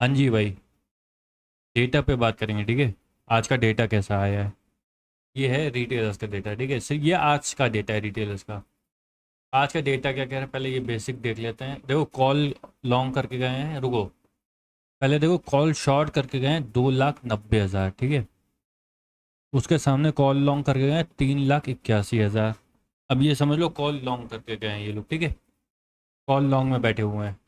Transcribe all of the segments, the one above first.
हाँ जी भाई, डेटा पे बात करेंगे, ठीक है। आज का डेटा कैसा आया है, ये है रिटेलर्स का डेटा, ठीक है। ये आज का डेटा है रिटेलर्स का। आज का डेटा क्या कह रहा है, पहले ये बेसिक देख लेते हैं। देखो कॉल लॉन्ग करके गए हैं, रुको, पहले देखो कॉल शॉर्ट करके गए हैं 2,90,000, ठीक है। उसके सामने कॉल लॉन्ग करके गए हैं 3,81,000। अब ये समझ लो कॉल लॉन्ग करके गए हैं ये लोग, ठीक है। कॉल लॉन्ग में बैठे हुए हैं।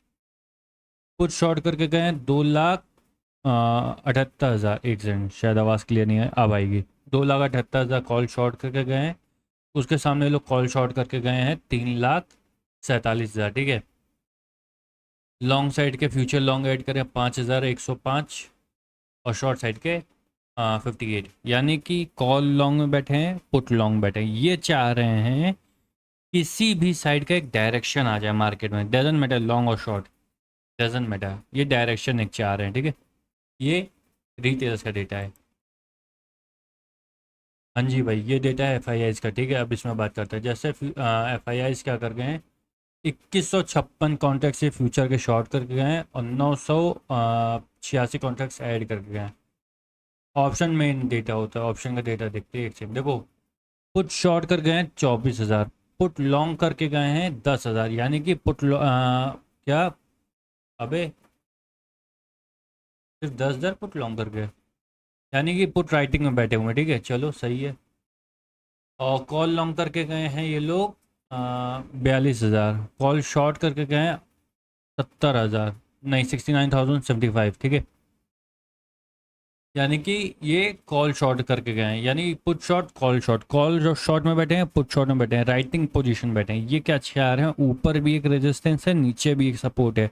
कुछ शॉर्ट करके गए हैं 2,78,000। एक सेकंड, शायद आवाज़ क्लियर नहीं है, अब आएगी। 2,78,000 कॉल शॉर्ट करके गए हैं। उसके सामने लोग कॉल शॉर्ट करके गए हैं 3,47,000, ठीक है। लॉन्ग साइड के फ्यूचर लॉन्ग ऐड करें 5,105 और शॉर्ट साइड के 58। यानी कि कॉल लॉन्ग में बैठे हैं, पुट लॉन्ग बैठे हैं। ये चाह रहे हैं किसी भी साइड का एक डायरेक्शन आ जाए मार्केट में, डजेंट मैटर लॉन्ग और शॉर्ट, डजेंट मैटर, ये डायरेक्शन एक चाह रहे हैं, ठीक है। ये रिटेलर्स का डेटा है। हाँ जी भाई, ये डेटा है एफ आई आईज़ का, ठीक है। अब इसमें बात करते हैं, जैसे एफ आई आईज़ क्या कर गए हैं, 2156 कॉन्ट्रैक्ट से फ्यूचर के शॉर्ट करके गए हैं और 986 कॉन्ट्रैक्ट्स ऐड करके गए हैं। ऑप्शन में डेटा होता है, ऑप्शन का डेटा देखते हैं एक सेकंड। देखो पुट शॉर्ट कर गए हैं 24,000, पुट लॉन्ग करके गए हैं 10,000। यानी कि क्या, अबे सिर्फ 10,000 पुट लॉन्ग कर गए, यानी कि पुट राइटिंग में बैठे हुए हैं, ठीक है। चलो सही है। और कॉल लॉन्ग करके गए हैं ये लोग 42,000। कॉल शॉर्ट करके गए हैं 70,000, नहीं 69,075, ठीक है। यानी कि ये कॉल शॉर्ट करके गए हैं, यानी put short call short, call जो शॉर्ट में बैठे हैं, पुट शॉर्ट में बैठे हैं, राइटिंग पोजीशन बैठे हैं। ये क्या चाह रहे हैं, ऊपर भी एक रेजिस्टेंस है, नीचे भी एक सपोर्ट है,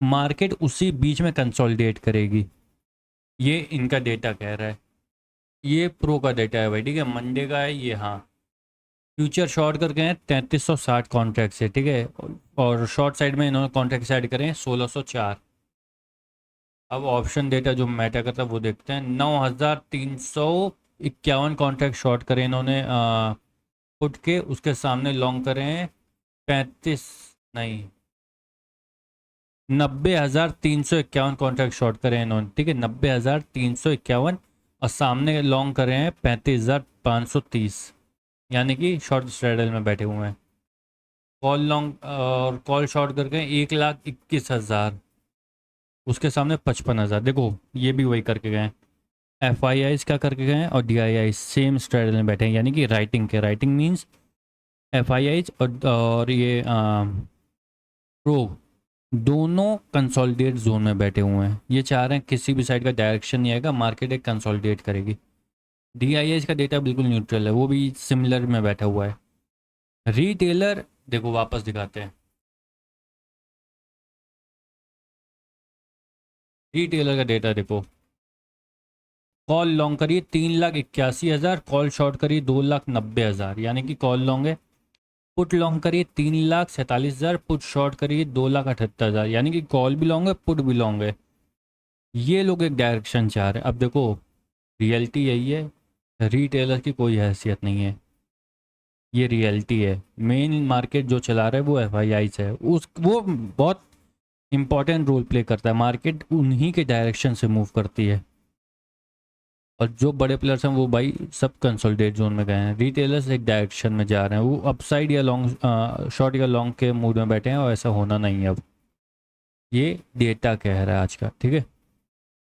मार्केट उसी बीच में कंसोलिडेट करेगी। ये इनका डेटा कह रहा है। ये प्रो का डेटा है भाई, ठीक है, मंडे का है ये। हाँ, फ्यूचर शॉर्ट करके हैं 3,360 कॉन्ट्रैक्ट से, ठीक है। और शॉर्ट साइड में इन्होंने कॉन्ट्रैक्ट ऐड करें 1,604। अब ऑप्शन डेटा जो मैटर करता है वो देखते हैं। 9,351 कॉन्ट्रैक्ट शॉर्ट करे इन्होंने पुट के, उसके सामने लॉन्ग करे हैं 35, नहीं 90,351 कॉन्ट्रैक्ट शॉर्ट करे हैं इन्होंने, ठीक है। 90,351 और सामने लॉन्ग करे हैं 35,530। यानी कि शॉर्ट स्ट्रेडल में बैठे हुए हैं। कॉल लॉन्ग और कॉल शॉर्ट करके 1,21,000, उसके सामने 55,000। देखो ये भी वही करके गए हैं। एफ आई आईज क्या करके गए हैं और D I I same straddle में बैठे हैं, यानी कि राइटिंग के, writing means F I eyes और ये प्रो दोनों कंसोलिडेट जोन में बैठे हुए हैं। ये चाह रहे हैं किसी भी साइड का डायरेक्शन नहीं आएगा, मार्केट एक कंसोलिडेट करेगी। डी आई आईज का डेटा बिल्कुल न्यूट्रल है, वो भी सिमिलर में बैठा हुआ है। रिटेलर देखो वापस दिखाते हैं। रिटेलर का डेटा देखो, कॉल लॉन्ग करिए 3,81,000, कॉल शॉर्ट करिए 2,90,000, यानी कि कॉल लॉन्ग है। पुट लॉन्ग करिए 3,47,000, पुट शॉर्ट करिए 2,78,000, यानी कि कॉल भी लॉन्ग है, पुट भी लॉन्ग है। ये लोग एक डायरेक्शन चाह रहे हैं। अब देखो रियलिटी यही है, रिटेलर की कोई हैसियत नहीं है, ये रियलिटी है। मेन मार्केट जो चला रहा है वो एफ आई आई से है, उस वो बहुत इंपॉर्टेंट रोल प्ले करता है, मार्केट उन्हीं के डायरेक्शन से मूव करती है। और जो बड़े प्लेयर्स हैं वो भाई सब कंसोलिडेट जोन में गए हैं, रिटेलर्स एक डायरेक्शन में जा रहे हैं, वो अपसाइड या लॉन्ग शॉर्ट या लॉन्ग के मूड में बैठे हैं, और ऐसा होना नहीं है अब। ये डेटा कह रहा है आज का, ठीक है।